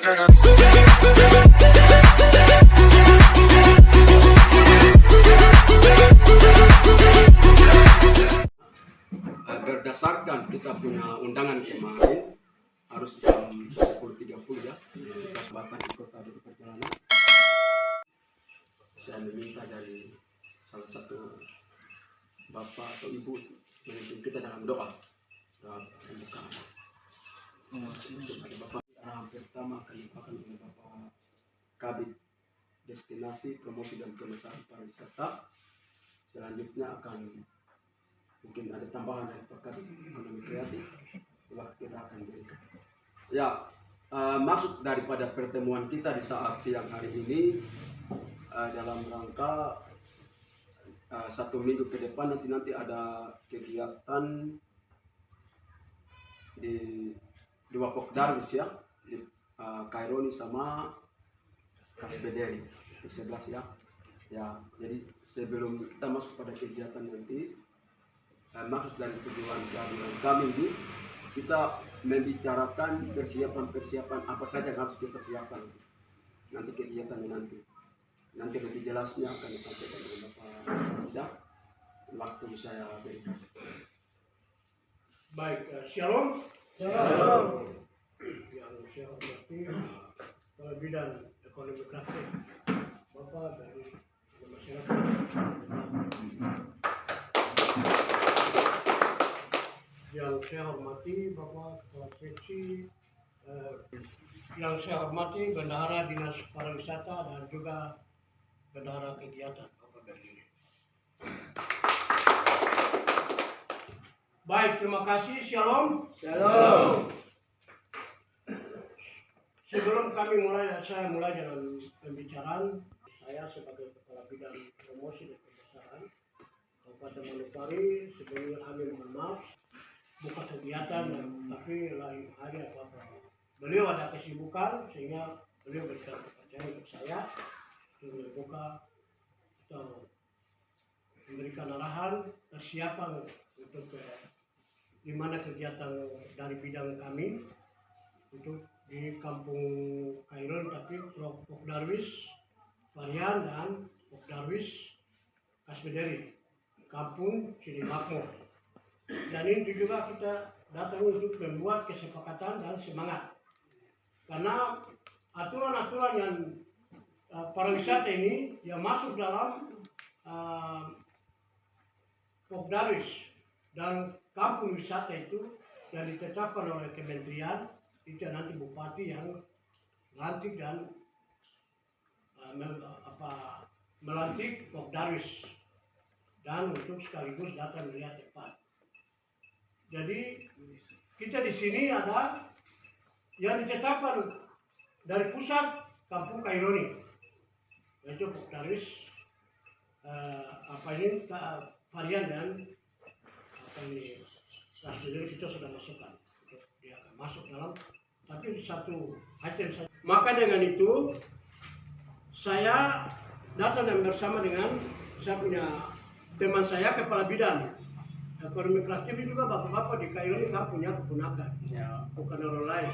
Berdasarkan kita punya undangan kemarin harus jam 10.30 ya, kita sebatas di kota di perjalanan. Saya meminta dari salah satu bapak atau ibu memimpin kita dalam doa pembukaan. Ada bapak pertama akan dibacakan oleh Bapak Kabid Destinasi Promosi dan Pemasaran Pariwisata. Selanjutnya akan mungkin ada tambahan dari Pak Kabid Ekonomi Kreatif. Kita akan berikan. Ya, maksud daripada pertemuan kita di saat siang hari ini dalam rangka 1 minggu ke depan nanti ada kegiatan di dua Pokdarwis ya, di Kaironi sama Kasbederi di 11 ya. Ya, jadi sebelum kita masuk pada kegiatan nanti, maksud dari tujuan kehadiran kami ini kita membicarakan persiapan apa saja yang harus dipersiapkan nanti kegiatannya nanti lebih jelasnya akan disampaikan oleh Bapak Ida. Waktu saya berikan. Baik, shalom. Shalom. Yang saya hormati Kepala Bidang Ekonomi Kreatif Bapak dari masyarakat. Yang saya hormati Bapak Kepala Seksi, yang saya hormati Bendahara Dinas Pariwisata dan juga Bendahara Kegiatan Bapak Berdiri. Baik, terima kasih. Shalom. Shalom. Sebelum saya mulai dengan pembicaraan, saya sebagai Kepala Bidang Promosi dan Pemasaran Kabupaten Manokwari sebelumnya kami mohon maaf bukan kegiatan tapi lain hari apa-apa. Beliau ada kesibukan sehingga beliau berikan kepercayaan untuk saya untuk membuka atau memberikan arahan persiapan untuk di mana kegiatan dari bidang kami untuk di Kampung Kairon tapi Pokdarwis Varian dan Pokdarwis Kasbederi Kampung Cilimakmur. Dan ini juga kita datang untuk membuat kesepakatan dan semangat karena aturan-aturan yang pariwisata ini yang masuk dalam Pokdarwis dan kampung wisata itu yang ditetapkan oleh kementerian itu nanti bupati yang melantik dan melantik Pokdarwis dan untuk sekaligus datang melihat tempat. Jadi kita di sini ada yang ditetapkan dari pusat Kampung Kaironi, yaitu Pokdarwis varian dan jadi kita sudah masukkan untuk dia akan masuk dalam tapi satu item saja. Maka dengan itu saya datang dan bersama dengan saya punya teman saya Kepala Bidang Ekonomi Kreatif juga bapak-bapak di Kaironi kami punya keponakan ya, bukan orang lain.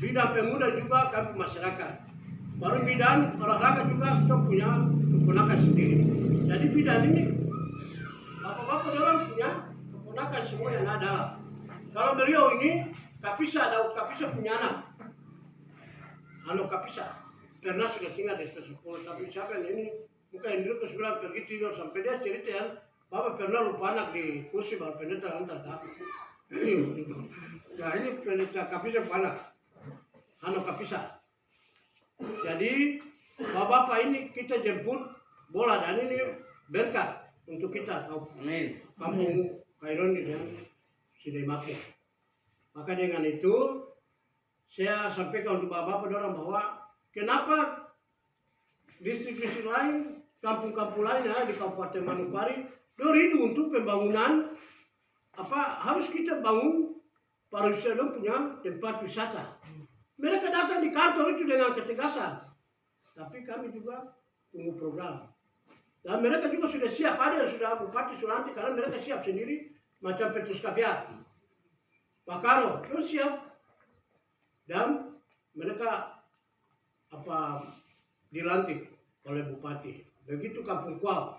Bidang pemuda juga kami masyarakat. Baru bidang olahraga juga kita punya keponakan sendiri. Jadi bidang ini bapak-bapak orang punya keponakan semua yang ada. Kalau beliau ini Daud Kapisa punya anak. Kapisa pernah sudah tinggal di sekolah tapi siapa ini bukan dulu kesebelah pergi tidur sampai dia cerita yang bapak pernah lupa anak di kursi baru penetra antar tapi ini penetra Kapisa anak Kapisa. Jadi bapak-bapak ini kita jemput bola dan ini berkat untuk kita Amin. Kampung Kaironi dan Cilimakmur. Maka dengan itu saya sampaikan untuk bapak-bapak orang bahwa kenapa distrik-distrik lain, kampung-kampung lain ya, di Kabupaten Manokwari rindu untuk pembangunan harus kita bangun pariwisata punya tempat wisata. Mereka datang di kantor itu dengan ketegasan, tapi kami juga tunggu program. Dan mereka juga sudah siap, ada yang sudah Bupati Sulanti karena mereka siap sendiri macam Petrus Kaviar, Pak Karo, terus siap. Dan mereka dilantik oleh bupati. Begitu Kampung Kuau.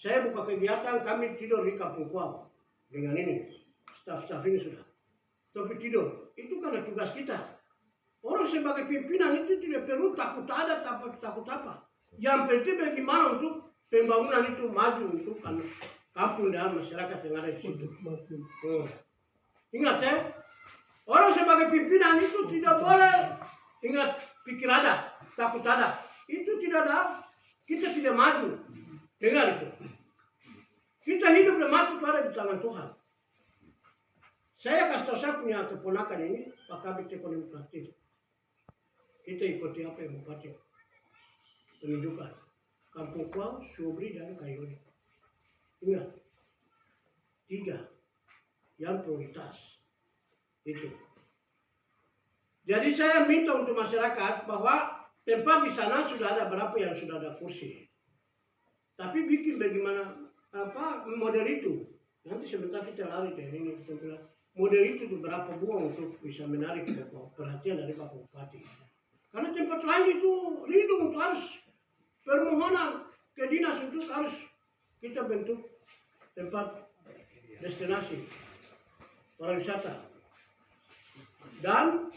Saya buka kegiatan, kami tidur di Kampung Kuau dengan ini, staf-staf ini sudah. Tapi tidur, itu karena tugas kita. Orang sebagai pimpinan itu tidak perlu takut ada, takut apa. Yang penting bagaimana untuk pembangunan itu maju untuk kampung dan masyarakat yang ada di situ. Ingat ya, orang sebagai pimpinan itu tidak boleh ingat pikir ada, takut ada. Itu tidak ada, kita tidak maju. Dengar itu. Kita hidup dan mati itu ada di tangan Tuhan. Saya kasih tahu saya punya keponakan ini, Pak Kabit Ekonomi Kreatif. Kita ikuti apa yang Bupati menunjukkan. Kampung Kuau, Subri, dan Kaironi. Ingat, 3 yang prioritas. Itu. Jadi saya minta untuk masyarakat bahwa tempat di sana sudah ada berapa yang sudah ada kursi. Tapi bikin bagaimana model itu. Nanti sebentar kita lari dari ini. Model itu berapa buang untuk bisa menarik perhatian dari Pak Bupati. Karena tempat lain itu lindung untuk harus permohonan ke dinas untuk harus kita bentuk tempat destinasi pariwisata. Dan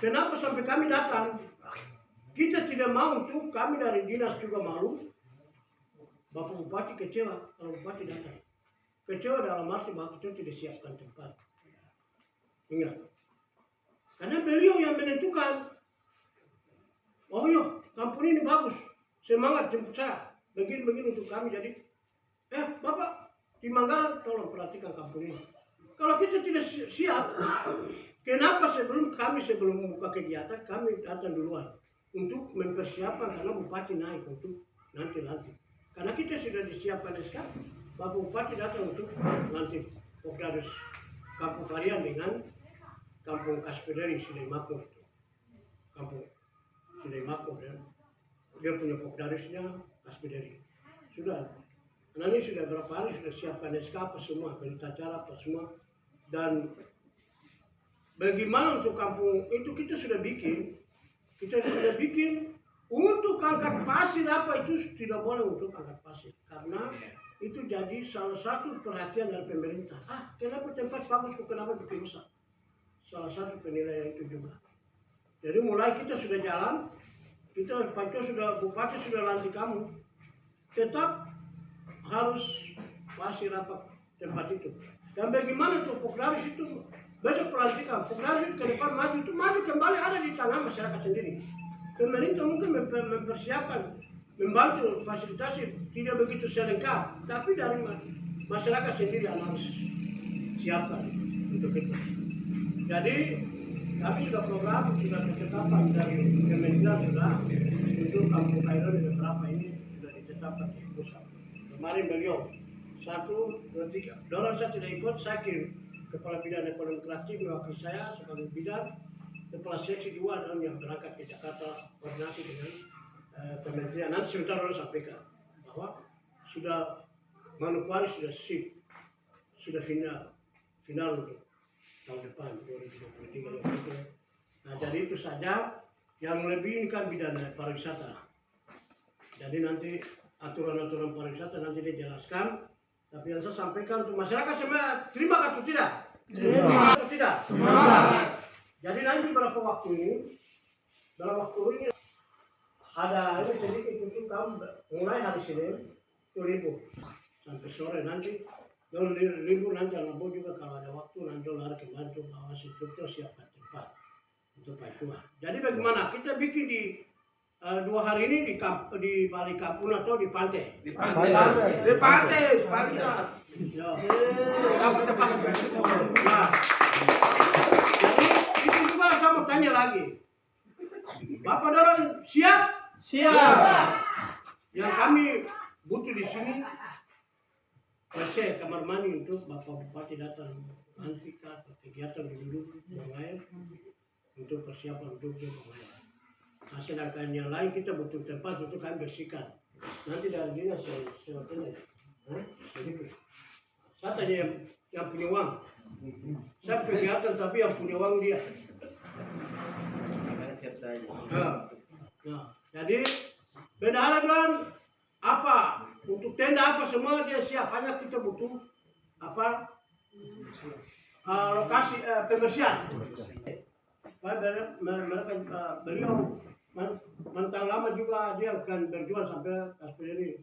kenapa sampai kami datang? Kita tidak mau untuk kami dari dinas juga malu. Bapak Bupati kecewa kalau Bupati datang. Kecewa dalam arti bahwa kita tidak siapkan tempat. Ingat. Karena beliau yang menentukan. Oh iya, kampung ini bagus. Semangat jemput saya. Begini-begini untuk kami jadi. Bapak, di Manggaran tolong perhatikan kampung ini. Kalau kita tidak siap, kenapa sebelum membuka kegiatan, kami datang duluan. Untuk mempersiapkan karena Bupati naik untuk nanti. Karena kita sudah disiapkan SK, Bapak Bupati datang untuk nanti Pokdaris Kampung Varian dengan Kampung Kaspederi Sidai Makmur. Kampung Sidai Makmur dan dia punya Pokdarisnya Kaspederi. Sudah. Karena ini sudah berapa hari sudah siapkan SK apa semua, berita acara apa semua. Dan bagaimana untuk kampung itu kita sudah bikin. Untuk angkat pasir apa itu tidak boleh untuk angkat pasir. Karena itu jadi salah satu perhatian dari pemerintah. Kenapa tempat bagus kok kenapa bikin rusak? Salah satu penilaian itu juga. Jadi mulai kita sudah jalan, Bupati sudah lantik kamu. Tetap harus pasir apa tempat itu. Dan bagaimana untuk Pokdaris itu? Besok pelantikan, Pokdaris itu ke depan maju kembali ada di tangan masyarakat sendiri. Pemerintah mungkin mempersiapkan, membantu fasilitasi tidak begitu selengkap, tapi dari masyarakat sendiri yang harus siapkan untuk itu. Jadi kami sudah program, sudah ditetapkan dari Kementerian sudah untuk Kampung Kaironi beberapa ini sudah ditetapkan di pusat. Kemarin beliau 1, 2, 3. Dorong saya tidak ikut, saya kirim Kepala Bidang Ekonomi Kreatif mewakili saya sebagai bidang. Kepala seksi 2 adalah yang berangkat ke Jakarta koordinasi dengan kementerian. Nanti sebentar orang sampaikan bahwa sudah Manokwari sudah sip, sudah final untuk tahun depan 2023. Nah jadi itu saja yang lebih ini kan bidang pariwisata. Jadi nanti aturan-aturan pariwisata nanti dijelaskan. Tapi yang saya sampaikan untuk masyarakat semua terima atau tidak? Terima atau tidak? Terima. Jadi nanti berapa waktu ini ada ini sedikit untuk kamu mulai hari Senin itu libur sampai sore nanti. Kalau libur nanti Rabu juga kalau ada waktu nanti lari ke Bantu bawa struktur siapkan tempat untuk Pak Tua. Jadi bagaimana kita bikin di 2 hari ini di balik kampung atau di pantai? Di pantai. Ya. Jadi itu juga saya mau tanya lagi. Bapak dorong siap? Siap. Yang kami butuh di sini kamar mandi untuk Bapak Bupati datang nanti ke kegiatan dulu buang air untuk persiapan untuk buang air. Nah, sedangkan yang lain kita butuh tempat untuk kami bersihkan. Nanti dari dinas sebetulnya. Saya tanya yang punya uang. Saya kegiatan tapi yang punya uang dia. Siap saja. Nah, jadi bendahara bilang apa untuk tenda apa semua dia siap, hanya kita butuh apa lokasi pembersihan. Mereka beliau mentang lama juga dia akan berjuang sampai Kasperi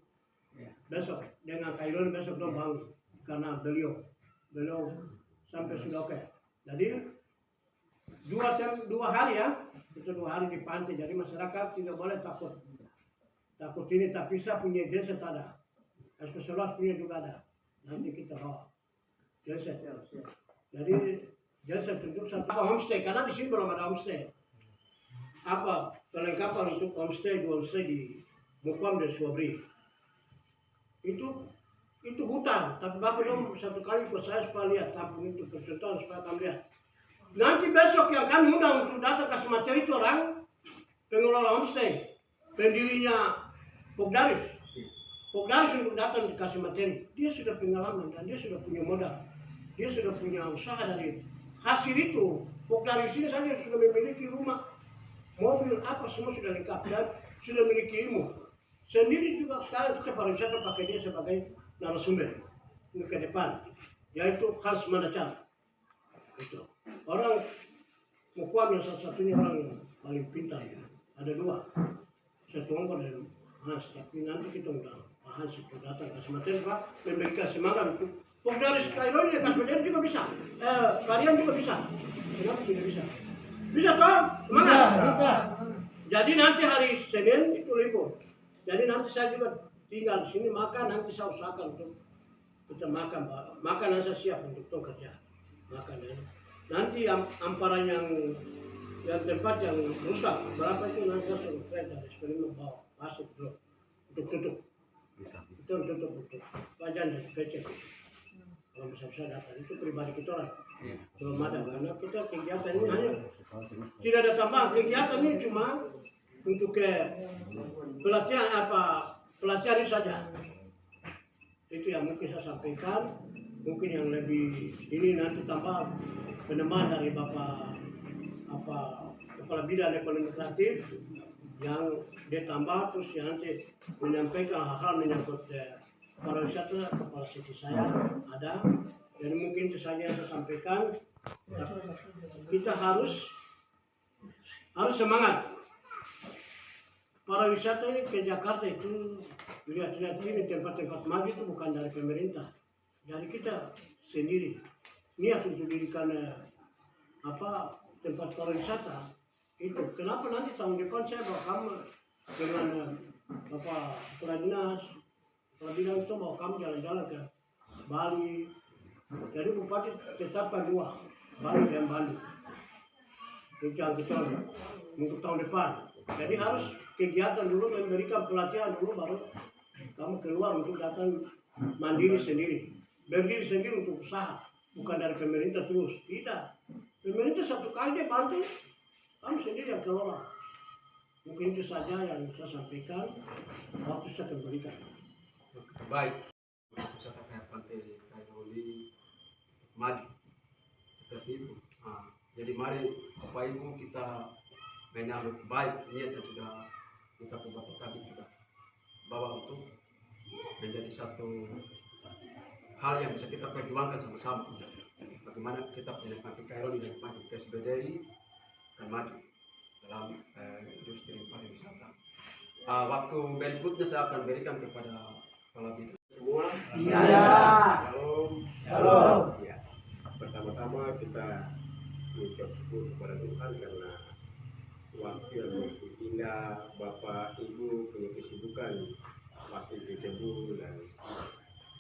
besok dengan Kaironi besok dong bangun karena beliau sampai sudah oke. Jadi dua hari ya, itu 2 hari di pantai, jadi masyarakat tidak boleh takut ini, tapi saya punya desa ada, SP11 punya juga ada, nanti kita bawa desa. Jadi desa tunjuk satu homestay, karena di sini belum ada homestay. Apa perlengkapan untuk homestay di Mukwam dan Suabri itu hutan, tapi Bapak dong satu kali ke saya supaya lihat kampung itu percontohan supaya kamu lihat. Nanti besok yang kami undang untuk datang kasih materi itu orang pengelola homestay, pendirinya Pogdaris untuk datang dikasih materi. Dia sudah pengalaman dan dia sudah punya modal, dia sudah punya usaha dari hasil itu. Pogdaris ini saja sudah memiliki rumah, mobil, apa semua sudah lengkap dan sudah memiliki ilmu. Sendiri juga sekarang kita pariwisata pakai dia sebagai narasumber untuk ke depan, yaitu Hans Mandacan. Itu orang Mukwam yang satu-satunya orang yang paling pintar ya. Ada 2, satu Ongkor dan Hans, tapi nanti kita undang Pak Hans itu datang kasih materi Pak, memberikan semangat untuk Pogdaris Kaironi dan Kaspederi juga bisa, kalian juga bisa. Kenapa tidak bisa? Bisa toh? Semangat? Bisa. Jadi nanti hari Senin itu libur. Jadi nanti saya juga tinggal di sini makan, nanti saya usahakan untuk kita makan, Pak. Makanan saya siap untuk tong kerja. Makan ya. Nanti amparan yang tempat yang rusak berapa itu nanti saya suruh kerja eksperimen bawa masuk dulu untuk tutup. Itu tutup untuk wajan dan kecil. Kalau bisa datang itu pribadi kita lah. Belum ada karena kita kegiatan ini hanya tidak ada tambahan, kegiatan ini cuma untuk pelatihan ini saja. Itu yang mungkin saya sampaikan. Mungkin yang lebih ini nanti tambah penambahan dari Bapak Kepala Bidang Ekonomi Kreatif yang dia tambah terus yang nanti menyampaikan hal-hal menyangkut pariwisata. Kepala Seksi saya ada, jadi mungkin itu saja yang saya sampaikan. Kita harus semangat. Pariwisata ini ke Jakarta itu lihat-lihat ini tempat-tempat maju itu bukan dari pemerintah. Jadi kita sendiri niat untuk dirikan tempat pariwisata itu. Kenapa nanti tahun depan saya bawa kamu dengan Bapak Kepala Dinas itu bawa kamu jalan-jalan ke Bali. Jadi Bupati tetapkan 2, Bali dan Bali. Kita untuk tahun depan. Jadi harus kegiatan dulu, memberikan pelatihan dulu, baru kamu keluar untuk datang mandiri sendiri. Berdiri sendiri untuk usaha, bukan dari pemerintah terus. Tidak. Pemerintah satu kali dia bantu, kamu sendiri yang kelola. Mungkin itu saja yang saya sampaikan. Waktu saya kembalikan. Baik. Wisata kayak pantai Kaironi maju seperti itu. Jadi mari Bapak Ibu kita menyambut baik niat yang sudah kita buat tadi sudah bawa untuk menjadi satu hal yang bisa kita perjuangkan sama-sama. Bagaimana kita punya pantai Kaironi dan pantai Kaspederi akan maju dalam industri pariwisata. Waktu berikutnya saya akan berikan kepada Kepala Bidang. Semua. Iya. Shalom. Ya. Pertama-tama kita mengucap syukur kepada Tuhan karena waktu yang begitu indah, Bapak Ibu punya kesibukan masih di Tebu dan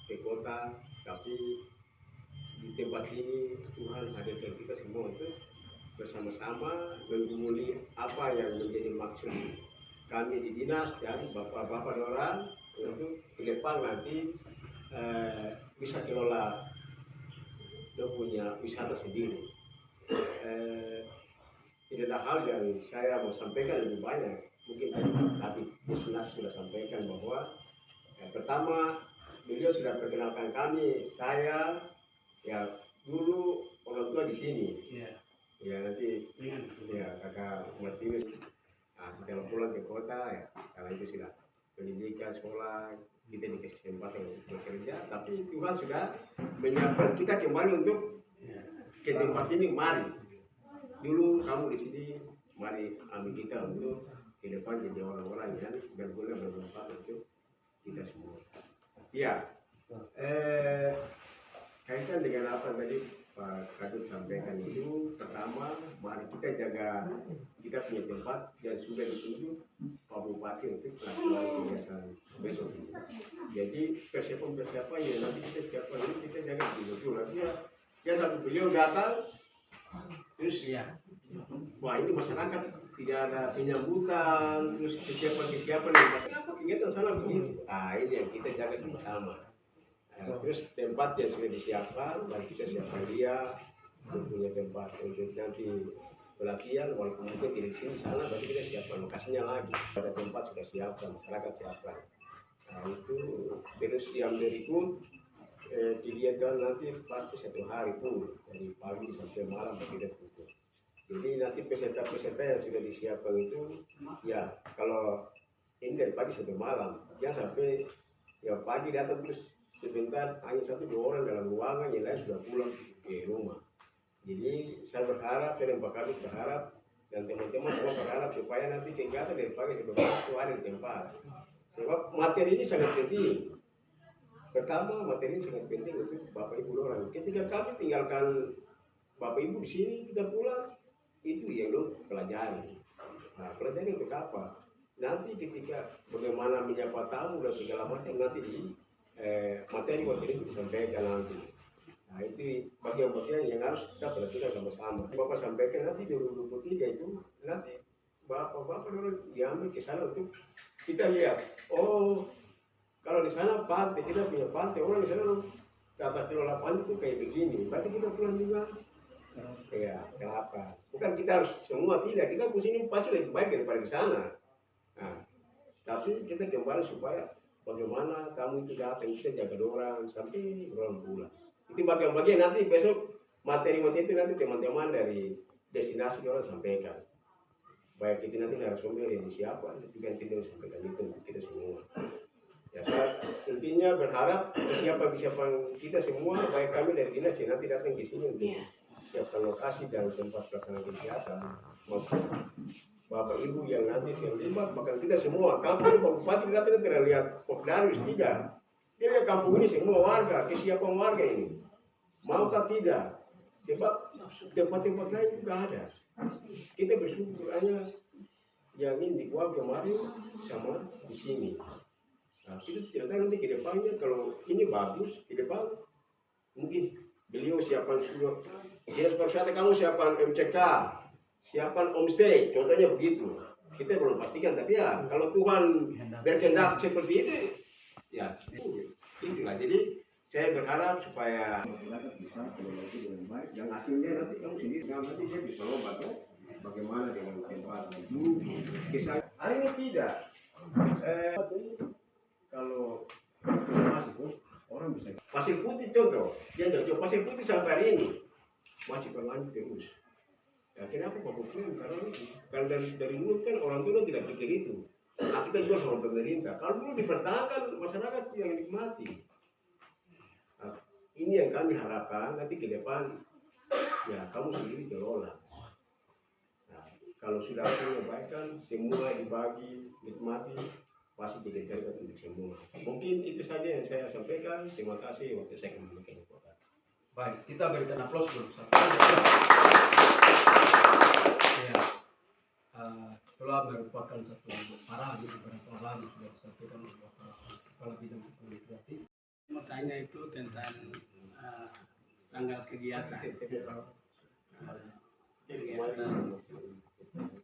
ke kota, tapi di tempat ini Tuhan hadirkan kita semua itu bersama-sama menggumuli apa yang menjadi maksud kami di dinas dan bapak-bapak orang untuk ke depan nanti bisa kelola dia punya wisata sendiri. Tidak ada hal yang saya mau sampaikan lebih banyak. Mungkin tadi Bisnas sudah sampaikan bahwa pertama beliau sudah perkenalkan kami, saya ya dulu orang tua di sini. Ya nanti ya kakak Martinus Setelah pulang ke kota ya, karena itu sudah pendidikan sekolah, kita dikasih kesempatan untuk bekerja, tapi Tuhan sudah menyiapkan kita kembali untuk ke tempat ini. Mari dulu kamu di sini, mari ambil kita untuk ke depan jadi orang-orang yang berguna bermanfaat untuk kita semua. Ya, kaitan dengan apa tadi Pak Kadut sampaikan itu, pertama mari kita jaga kita punya tempat yang sudah ditunjuk Pak Bupati untuk melaksanakan kegiatan besok ini. Jadi persiapan yang nanti kita siapkan ini kita jaga betul-betul. Artinya ya satu beliau datang terus wah ini masyarakat tidak ada penyambutan, terus kesiapan yang masyarakat kegiatan sana begitu. Ini yang kita jaga sama-sama. Terus tempat yang sudah disiapkan, dan kita siapkan dia punya tempat untuk nanti pelatihan, walaupun mungkin tidak di sini sana, berarti kita siapkan lokasinya lagi. Pada tempat sudah siapkan, masyarakat siapkan. Itu terus yang berikut kegiatan nanti pasti 1 hari pun dari pagi sampai malam tidak tutup. Jadi nanti peserta-peserta yang sudah disiapkan itu, ya kalau ini dari pagi sampai malam, jangan sampai ya pagi datang terus sebentar hanya 1-2 orang dalam ruangan, yang lain sudah pulang ke rumah. Jadi saya berharap, saya dan Pak Kadut berharap, dan teman-teman semua berharap supaya nanti kegiatan dari pagi sampai malam itu ada di tempat. Sebab materi ini sangat penting. Pertama, materi ini sangat penting untuk Bapak Ibu orang. Ketika kami tinggalkan Bapak Ibu di sini, kita pulang, itu yang lo pelajari. Pelajari untuk apa? Nanti ketika bagaimana menyapa tamu dan segala macam nanti di materi itu disampaikan nanti. Itu bagian-bagian yang harus kita perhatikan sama-sama. Bapak sampaikan nanti 2023 itu nanti bapak-bapak orang diambil ke sana untuk kita lihat. Oh, kalau di sana pantai, kita punya pantai, orang di sana tata kelola pantai itu kayak begini. Berarti kita pulang juga. Ya, kenapa? Bukan kita harus semua, tidak. Kita ke sini pasti lebih baik daripada di sana. Tapi kita kembali supaya bagaimana kamu itu datang, bisa jaga orang sampai orang pulang. Itu bagian-bagian nanti besok materi-materi itu nanti teman-teman dari destinasi orang sampaikan. Baik itu nanti narasumber yang siapa, juga nanti dia sampaikan itu untuk kita semua. Ya, saya intinya berharap kesiapan kita semua, baik kami dari dinas yang nanti datang ke sini untuk siapkan lokasi dan tempat pelaksanaan kegiatan. Bapak Ibu yang nanti terlibat, bahkan kita semua, kampung Pak Bupati datang tidak lihat Pokdarwis, tidak. Dia lihat kampung ini semua warga, kesiapan warga ini. Mau atau tidak? Sebab tempat-tempat lain juga ada. Kita bersyukur hanya yang ini dibuat kemarin sama di sini. Kita tidak tahu nanti ke depannya, kalau ini bagus, ke depan mungkin beliau siapkan sudah. Dinas pariwisata kamu siapkan MCK. Siapkan homestay, contohnya begitu. Kita belum pastikan, tapi ya kalau Tuhan berkehendak seperti itu, ya itulah. Jadi saya berharap supaya masyarakat bisa berlomba dengan baik, dan hasilnya nanti kamu sendiri, nanti dia bisa lomba tuh bagaimana dengan tempat itu. Kisah hari ini tidak. Kalau masih pun orang bisa. Pasir Putih contoh, dia jauh Pasir Putih sampai hari ini masih berlanjut terus. Ya, kenapa Pak Bupati? Karena dari dulu kan orang tua tidak pikir itu. Kita juga sama pemerintah. Kalau dulu dipertahankan, masyarakat yang nikmati. Ini yang kami harapkan nanti ke depan. Ya, kamu sendiri kelola. Kalau sudah menyampaikan, semua dibagi, nikmati, pasti kita carikan untuk semua. Mungkin itu saja yang saya sampaikan. Terima kasih waktu saya kembalikan. Baik, kita berikan aplaus dulu. Ya, telah merupakan satu parah di beberapa lagi sudah disampaikan oleh Bapak Kepala Bidang Ekonomi Kreatif. Mau tanya itu tentang tanggal kegiatan. Kegiatan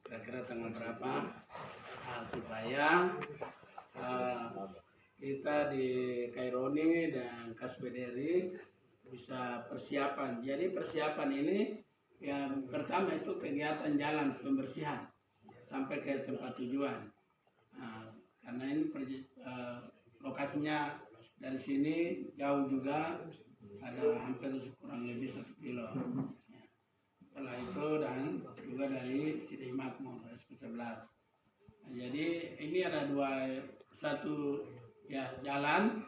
kira-kira tanggal berapa? Supaya kita di Kaironi dan Kaspederi bisa persiapan. Jadi persiapan ini yang pertama itu kegiatan jalan pembersihan sampai ke tempat tujuan. Karena ini lokasinya dari sini jauh juga, ada hampir kurang lebih 1 kilo. Setelah itu dan juga dari Sidi Makmur SP11. Jadi ini ada satu ya jalan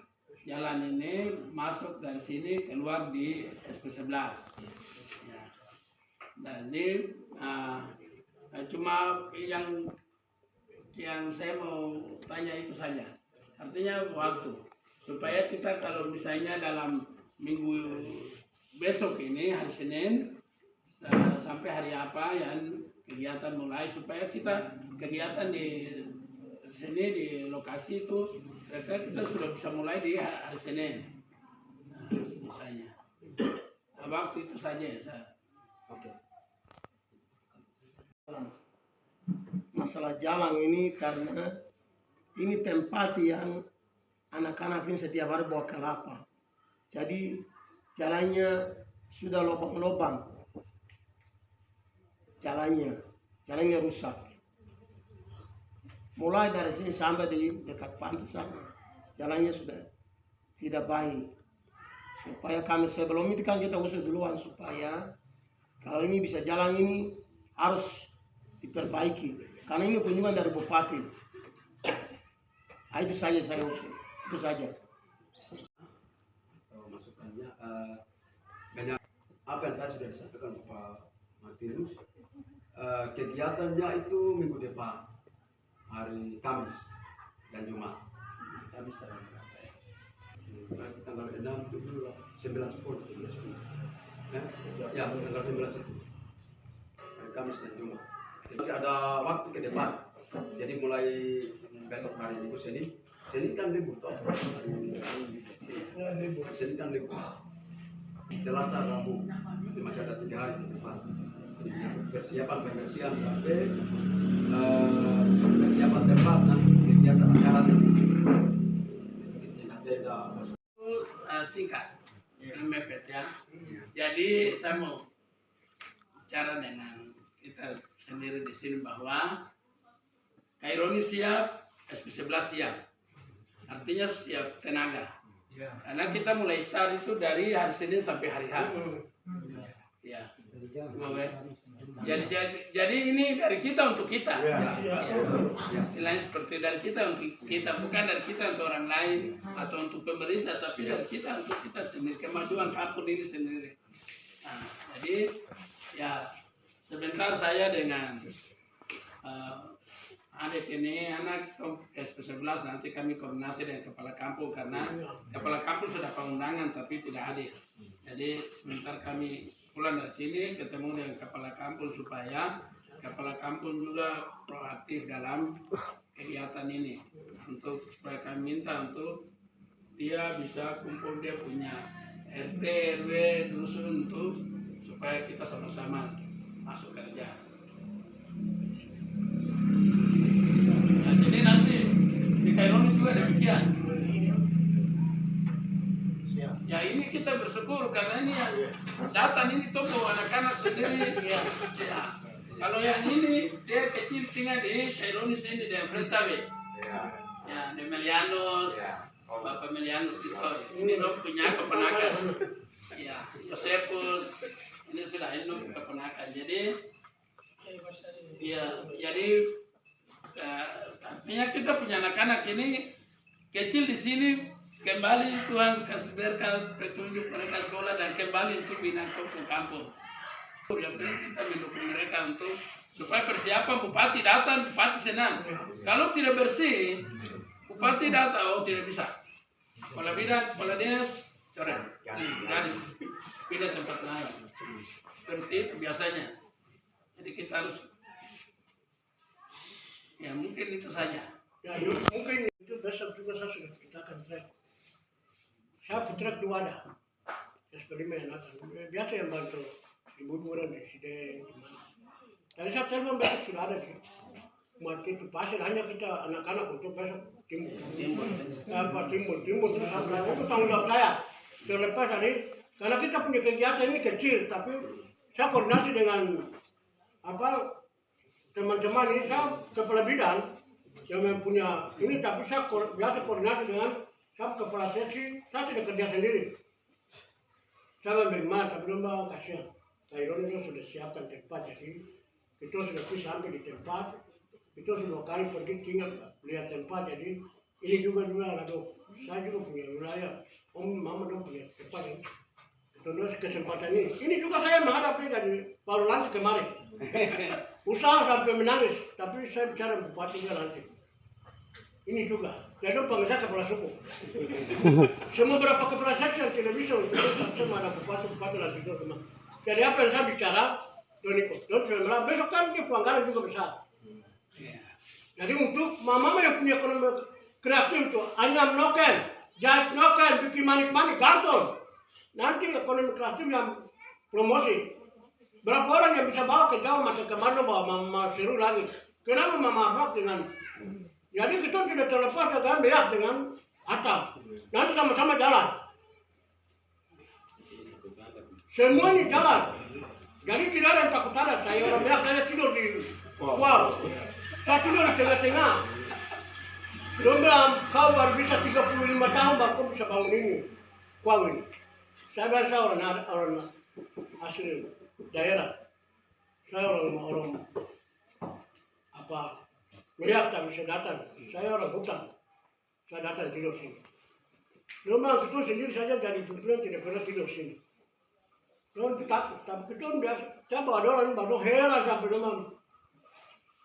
ini masuk dari sini keluar di SP11. Ya. Jadi cuma yang saya mau tanya itu saja. Artinya waktu supaya kita kalau misalnya dalam minggu besok ini hari Senin sampai hari apa yang kegiatan mulai supaya kita kegiatan di sini di lokasi itu kita sudah bisa mulai di hari Senin misalnya. Waktu itu saja ya saya. Oke. Masalah jalan ini karena ini tempat yang anak-anak ini setiap hari bawa kelapa. Jadi jalannya sudah lubang-lubang. Jalannya rusak. Mulai dari sini sampai di dekat pantai sana, jalannya sudah tidak baik. Supaya kami sebelum itu kan kita usul duluan supaya kalau ini bisa jalan ini harus diperbaiki. Karena ini kunjungan dari bupati. Itu saja saya usul. Itu saja. Masukannya banyak apa yang tadi sudah disampaikan Pak Martinus. Kegiatannya itu minggu depan, hari Kamis dan Jumat. Kamis tanggal berapa ya? Berarti tanggal 6, 7, 9, 10. Ya, tanggal 9, 10. Hari Kamis dan Jumat. Masih ada waktu ke depan. Jadi mulai besok hari Minggu Senin kan libur toh. Senin kan libur. Selasa, Rabu. Jadi masih ada 3 hari ke depan. Jadi persiapan pembersihan sampai persiapan tempat dan kegiatan acara singkat mepet ya. Jadi saya mau bicara dengan kita sendiri di sini bahwa Kaironi siap, SP11 siap. Artinya siap tenaga. Karena kita mulai start itu dari hari Senin sampai hari H. Ya. Jadi ini dari kita untuk kita. Istilahnya seperti dari kita untuk kita, bukan dari kita untuk orang lain atau untuk pemerintah, tapi dari kita untuk kita sendiri, kemajuan kampung ini sendiri. Nah, jadi ya sebentar saya dengan adik ini, anak SP11 nanti kami koordinasi dengan kepala kampung karena kepala kampung sudah pengundangan tapi tidak hadir. Jadi sebentar kami pulang dari sini ketemu dengan kepala kampung supaya kepala kampung juga proaktif dalam kegiatan ini untuk supaya kami minta untuk dia bisa kumpul dia punya RT, RW, dusun untuk supaya kita sama-sama masuk kerja. Nah, jadi nanti di Kaironi juga demikian. Ya ini kita bersyukur karena ini datang ini toko anak-anak sendiri. Ya. Kalau yang ini dia kecil tinggal di Kaironi sini di Frentawe. Ya di Melianos, Bapak Melianos Istor. Ini dong punya keponakan. Ya Yosepus ini sudah ini keponakan. Jadi ya jadi artinya kita punya anak-anak ini kecil di sini. Kembali Tuhan kasih berkat petunjuk mereka sekolah dan kembali untuk bina kampung. Yang penting kita mendukung mereka untuk supaya persiapan bupati datang, bupati senang. Kalau tidak bersih, bupati datang, tidak bisa. Kepala bidang, kepala dinas, coret, gadis, pindah tempat lain. Seperti itu biasanya. Jadi kita harus, ya mungkin itu saja. Ya, mungkin itu besok juga saya sudah ceritakan saya. Saya putra dua ada, eksperimen akan biasa yang bantu ibu-ibu dan presiden gimana. Tadi saya telepon besok sudah ada sih. Mati itu pasir hanya kita anak-anak untuk besok timbul terus sampai itu tanggung jawab saya. Terlepas dari karena kita punya kegiatan ini kecil, tapi saya koordinasi dengan teman-teman ini saya kepala bidang yang punya ini, tapi saya biasa koordinasi dengan kepala seksi. Saya tidak kerja sendiri. Saya memang tapi belum kasihan. Kaironi itu sudah siapkan tempat, jadi kita sudah bisa sampai di tempat. Itu 2 kali pergi tinggal lihat tempat. Jadi ini juga aduh, saya juga punya wilayah. Mama dong punya tempat ini. Terus kesempatan ini juga saya menghadapi dari baru lantik kemarin. Usaha sampai menangis, tapi saya bicara bupatinya lantik. Ini juga. Jadi pengesak kepala suku. Semua berapa kepala saksi yang tidak bisa untuk sama ada bupati lantik itu semua. Jadi apa yang saya bicara, don ikut. Don saya bilang besok kan dia pelanggaran juga besar. Jadi untuk mama yang punya ekonomi kreatif itu hanya noken, jahit noken, bikin manik-manik, gantung. Nanti ekonomi kreatif yang promosi. Berapa orang yang bisa bawa ke jauh masa kemarin bawa mama seru lagi. Kenapa mama harap dengan? Jadi kita tidak terlepas dengan beak dengan atap. Nanti sama-sama jalan. Semua ini jalan. Jadi tidak ada yang takut ada. Saya orang beak, saya tidur di saya tidur di tengah-tengah. Dia bilang, kau baru bisa 35 tahun baru bisa bangun ini. Kau ini. Saya biasa orang asli daerah. Saya orang melihat tak bisa datang. Saya orang hutan. Saya datang tidur sini. Dia bilang, kita sendiri saja jadi pimpinan tidak pernah tidur sini. Dia takut. Tapi kita biasa. Saya bawa orang baru heran sampai dia bilang,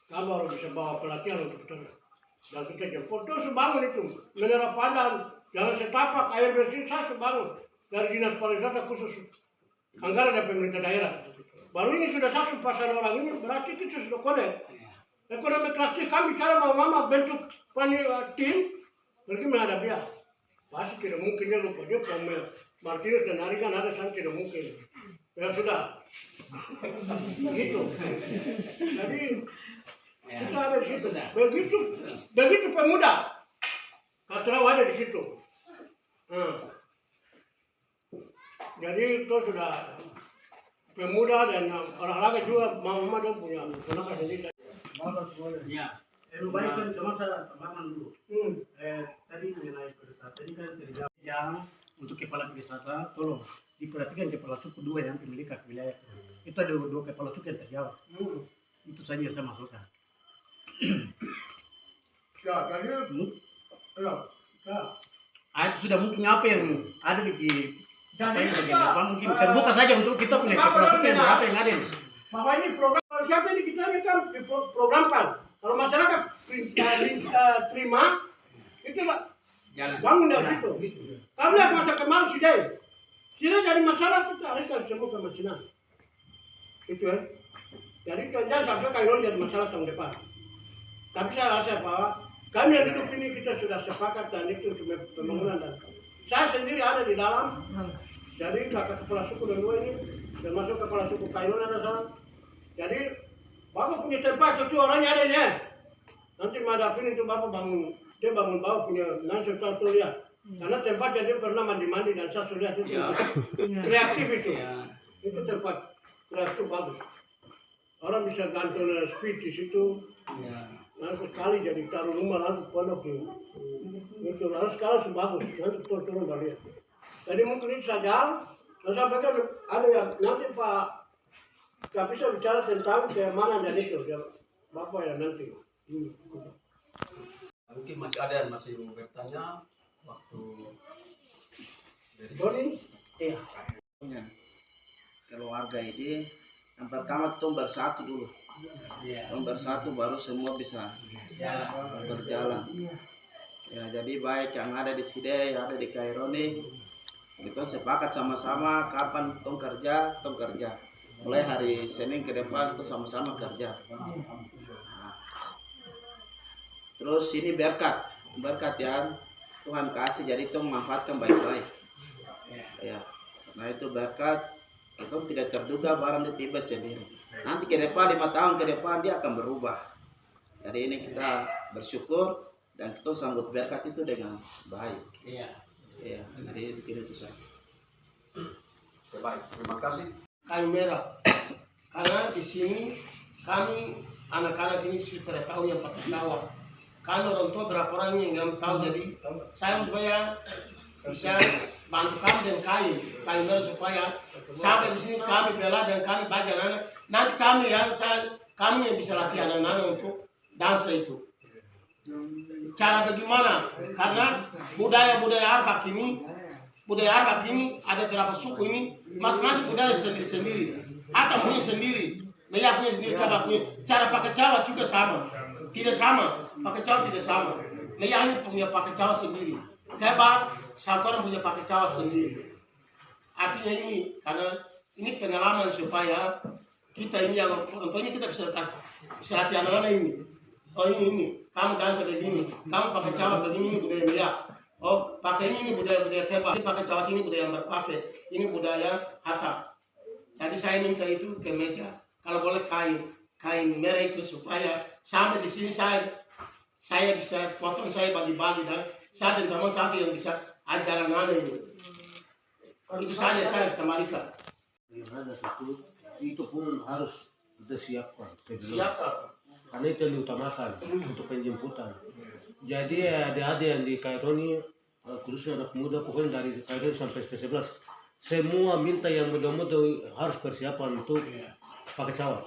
kamu harus bisa bawa pelatihan untuk kita. Dan kita jemput. Terus bangun itu. Menara Pandan, jalan setapak, air bersih, saya bangun. Dari dinas pariwisata khusus anggaran dari pemerintah daerah. Baru ini sudah satu pasal orang ini, berarti kita sudah connect. Ekonomi kreatif kami cara mama bentuk tim, berarti menghadapi dia. Pasti tidak mungkin dia lupa dia Samuel Martinus dan Ari kan ada sangat tidak mungkin. Ya sudah, gitu. Jadi kita ada di situ. Begitu pemuda, Katrau ada di situ. Jadi itu sudah pemuda dan olahraga juga mama dong punya tenaga sendiri. Ya, lebih baik kan cuma saya tambahkan dulu. Tadi mengenai wisata, tadi kan terjawab yang untuk kepala wisata, tolong diperhatikan kepala suku 2 yang pemilikan wilayah. Itu ada 2 kepala suku yang terjawab. Itu saja yang saya masukkan. Ya, jadi Itu sudah mungkin apa yang ada di jadi mungkin terbuka saja untuk kita punya kepala suku yang berapa yang ada. bahwa ini program siapa ini kita ini kan diprogramkan. Kalau masyarakat terima, itu bangun dari situ. Kami lihat masa kemarin sudah jadi masalah kita haruskan semua ke Masinan. Itu ya. Jadi jangan sampai kalau jadi masalah tahun depan. Tapi saya rasa bahwa kami yang hidup ini kita sudah sepakat dan itu pembangunan dan saya sendiri ada di dalam. Jadi kakak kepala suku dan 2 ini termasuk kepala suku Kairon ada sana. Jadi bapak punya tempat itu orangnya ada ya. Nanti madapin itu bapak bangun bawah punya nanti saya lihat. Karena tempatnya dia pernah mandi dan saya lihat itu kreatif itu. Itu tempat kreatif bagus. Orang bisa gantung speed di situ. Lalu sekali jadi taruh rumah lalu pondok itu lalu sekarang sebagus nanti turun dari itu. Jadi mungkin itu saja. Saya sampaikan ada yang nanti Pak nggak bisa bicara tentang keamanan dan itu ya Bapak ya nanti. Mungkin masih ada yang masih mau bertanya waktu dari Doni? Iya. Keluarga ini yang pertama kita bersatu dulu. Yang bersatu baru semua bisa berjalan. Ya, jadi baik yang ada di sini, yang ada di Kaironi, kita sepakat sama-sama kapan tong kerja. Mulai hari Senin ke depan itu sama-sama kerja. Nah, terus ini berkat yang Tuhan kasih, jadi tong manfaatkan baik-baik. Ya, nah itu berkat itu tidak terduga barang tiba sendiri. Nanti ke depan 5 tahun ke depan dia akan berubah. Jadi ini kita bersyukur dan kita sambut berkat itu dengan baik. Iya. Jadi itu saja. Baik, terima kasih. Kayu merah. Karena di sini kami anak-anak ini sudah tahu yang pakai tawa. Kami orang tua berapa orang yang nggak tahu, jadi saya supaya bisa bantu kami dan kayu merah supaya sampai di sini kami bela dan kami bagi anak-anak. Nanti kami yang bisa latih anak-anak untuk dansa itu. Cara bagaimana? Karena budaya Arfak ini ada beberapa suku ini masing-masing budaya sendiri-sendiri. Atau punya sendiri, Maya punya sendiri, Kaba punya. Cara pakai Jawa juga sama, tidak sama. Pakai Jawa tidak sama. Maya ini punya pakai Jawa sendiri. Kaba Sangkoran punya pakai Jawa sendiri. Artinya ini karena ini pengalaman supaya kita ini yang contohnya kita bisa latih anak-anak ini. Oh ini, kamu dansa begini, kamu pakai Jawa begini, ini budaya Maya. Oh pakai ini budaya Keba, ini pakai Jawa ini budaya Merpake, ini budaya Hatta. Jadi saya minta itu ke meja. Kalau boleh kain merah itu supaya sampai di sini saya bisa potong, saya bagi-bagi dan saya dan teman satu yang bisa ajaran anak ini. Itu saja saya kembalikan. Yang ada itu pun harus kita siapkan. Siapkan. Karena itu yang diutamakan untuk penjemputan. Jadi adik-adik yang di Kaironi, khususnya anak muda, pokoknya dari Kaironi sampai ke-11, semua minta yang muda-muda harus persiapan untuk pakai Jawa.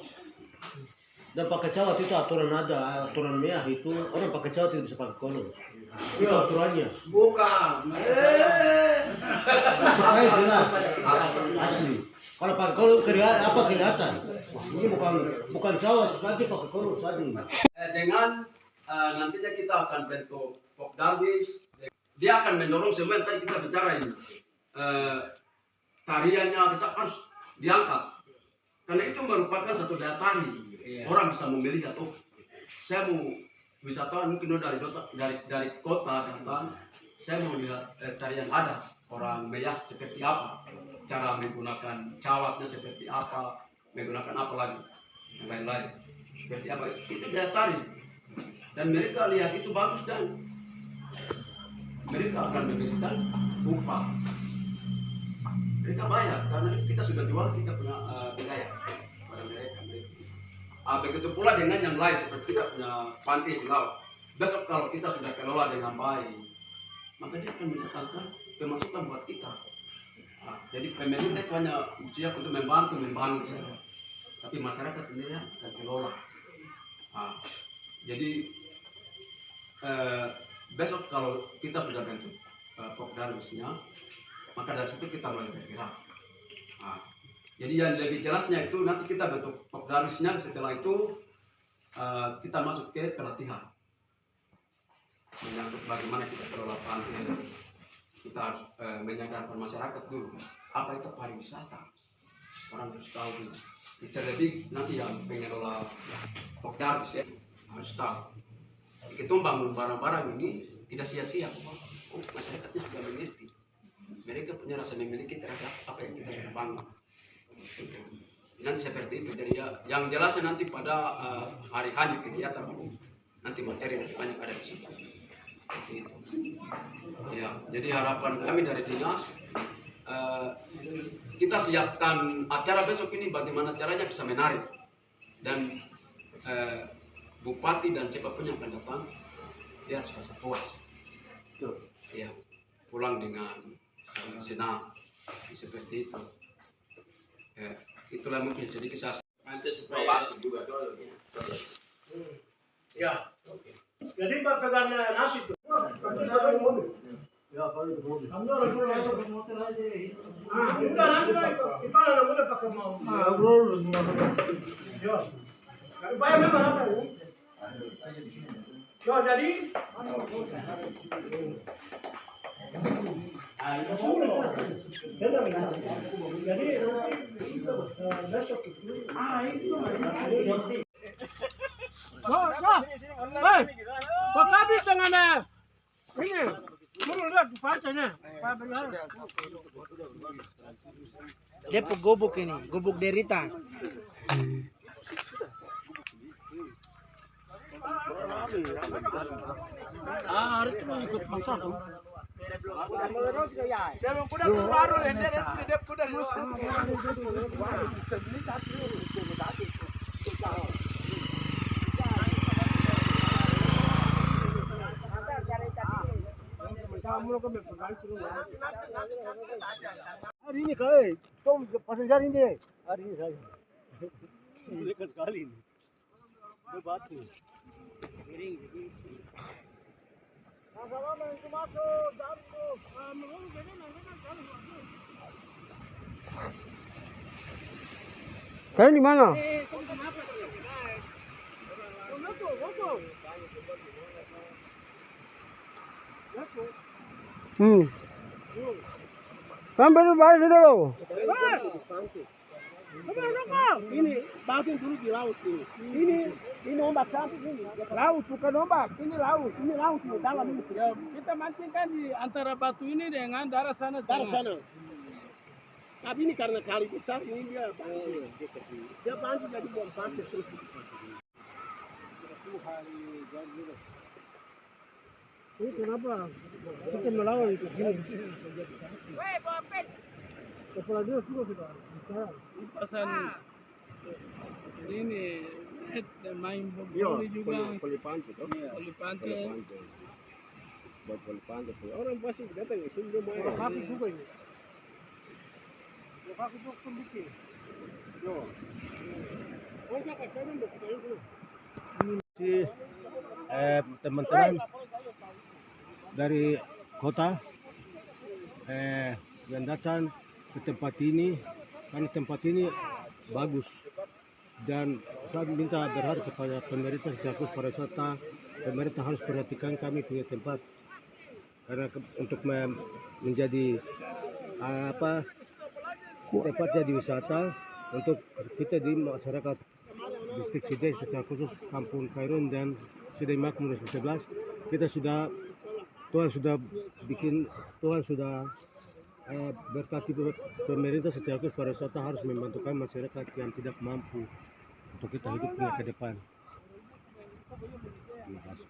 Dan pakai Jawa itu aturan Mea itu orang pakai Jawa tidak bisa pakai kolor. Itu aturannya. Bukan. Supaya jelas asli. Kalau pakai kolor apa kelihatan? Ini bukan Jawa, nanti pakai kolor tadi. Dengan nantinya kita akan bentuk Pokdarbis, dia akan mendorong semua yang tadi kita bicara ini. Tariannya kita harus diangkat. Karena itu merupakan satu daya tarik. Orang bisa memilih atau saya mau wisatawan mungkin dari kota datang, saya mau lihat tarian adat orang Mea seperti apa, cara menggunakan cawatnya seperti apa, menggunakan apa lagi, yang lain-lain seperti apa, itu daya tarik. Dan mereka lihat itu bagus dan mereka akan memberikan upah. Mereka bayar karena kita sudah jual, kita punya wilayah pada mereka. Begitu pula dengan yang lain seperti kita punya pantai di laut. Besok kalau kita sudah kelola dengan baik, maka dia akan mendatangkan pemasukan buat kita. Jadi pemerintah itu hanya siap untuk membantu saja. Tapi masyarakat sendiri akan kelola. Jadi besok kalau kita sudah bentuk Pokdarbisnya, maka dari situ kita mulai bergerak. Jadi yang lebih jelasnya itu nanti kita bentuk Pokdarbisnya, setelah itu kita masuk ke pelatihan. Menyangkut bagaimana kita kelola pantai, kita harus menyadarkan masyarakat dulu apa itu pariwisata. Orang harus tahu dulu. Terlebih nanti yang pengelola Pokdarbis ya harus tahu. Kita bangun barang-barang ini tidak sia-sia. Masyarakatnya sudah mengerti. Mereka punya rasa memiliki terhadap apa yang kita sudah bangun. Nanti seperti itu. Jadi yang jelasnya nanti pada hari kegiatan nanti materi yang banyak ada di situ. Ya, jadi harapan kami dari dinas kita siapkan acara besok ini bagaimana caranya bisa menarik dan bupati dan siapapun yang akan datang dia harus rasa puas. Ya, pulang dengan senang seperti itu. Itulah mungkin sedikit saya Nanti supaya juga Ya. Jadi pegang nasi tuh. Ya, kalau itu mobil. Kamu harus pakai motor aja. Udah nanti kita udah pakai mau. Yo. Kalau bayar memang apa ini? Yo, jadi jadi besok itu itu Pak habis dengan ini. Turun lihat di pantainya. Dia gubuk ini, gubuk derita. Hari itu ikut masa tuh. Hari ini kali, tom pasang jaring deh. Hari ini saja. Dekat sekali ini. Batu. Kalian di mana? Sampai balik dulu. Ini batu dulu di laut ini. Ini ombak cantik ini. Laut bukan ombak, ini laut. Ini laut di dalam ini. Ya, kita mancing kan di antara batu ini dengan darat sana. Dari sana. Tapi ini karena kali besar ini dia dia pancing jadi buang pasir terus. Ini kenapa? Kita melawan itu gini. Kepala dia sudah. Pasan ini main bola juga. Polipante toh. Polipante. Buat polipante. Orang pasti datang ke sini main. Kaki juga ini. Kaki juga pembukti. Yo. Oh, kakak kalian betul. Teman-teman dari kota yang datang ke tempat ini, karena tempat ini bagus, dan saya minta berharap kepada pemerintah selaku pariwisata, pemerintah harus perhatikan kami punya tempat karena untuk menjadi tempat jadi wisata untuk kita di masyarakat distrik Sidai secara khusus Kampung Kairon dan Sidai Makmur 11. Kita sudah Tuhan sudah berkati pemerintah secara khusus pariwisata harus membantukan masyarakat yang tidak mampu untuk kita hidupnya ke depan. Terima kasih.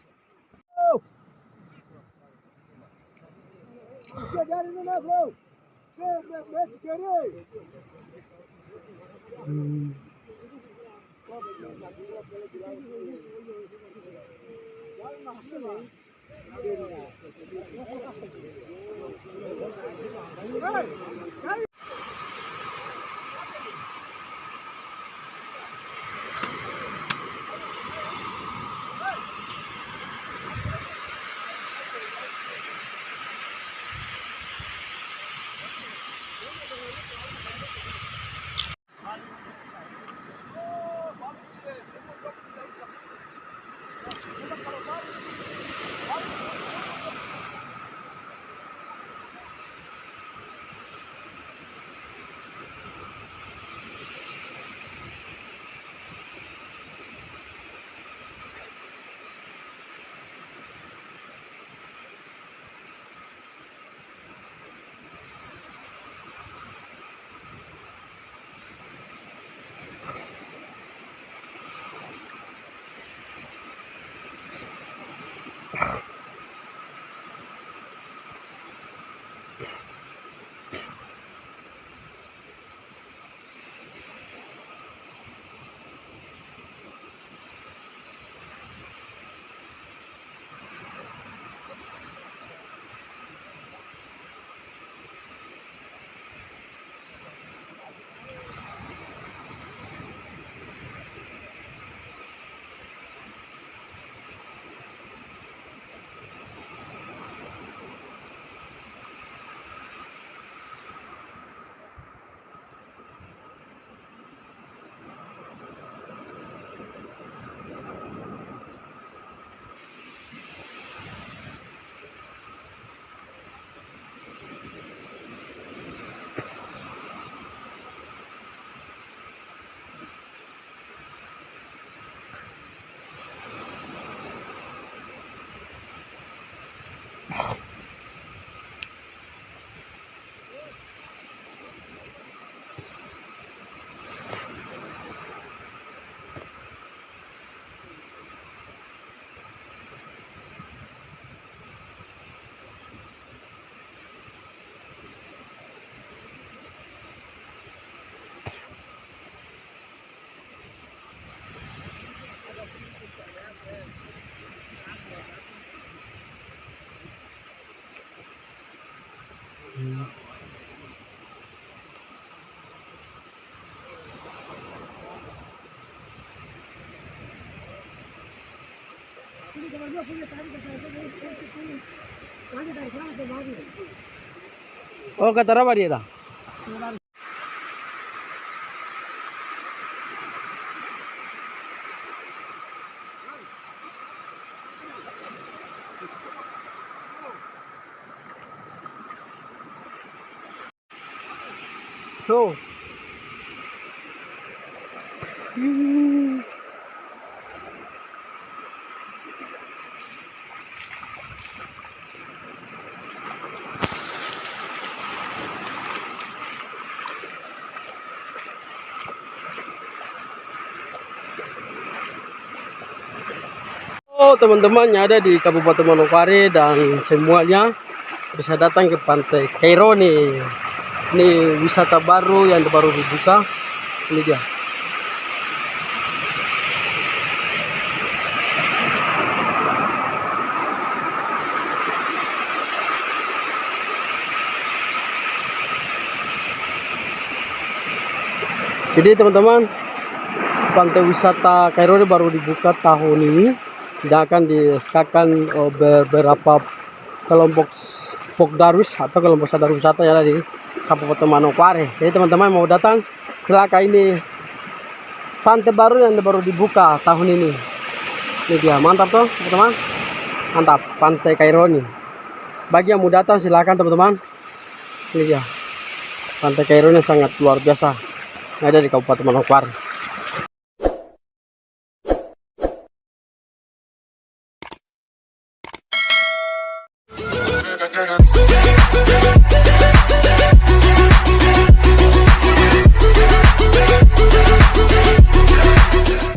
Oh, kata apa dia dah? So. Oh, teman-teman yang ada di Kabupaten Manokwari dan semuanya bisa datang ke Pantai Kaironi. Ini wisata baru yang baru dibuka. Ini dia. Jadi teman-teman, pantai wisata Kaironi baru dibuka tahun ini. Dan akan disesuaikan beberapa kelompok Pokdarwis atau kelompok sadar wisata yang ada di Kabupaten Manokwari. Jadi teman-teman mau datang, silakan. Ini pantai baru yang baru dibuka tahun ini. Ini dia, mantap tuh teman-teman, mantap Pantai Kaironi. Bagi yang mau datang silakan teman-teman. Ini dia, Pantai Kaironi sangat luar biasa yang ada di Kabupaten Manokwari.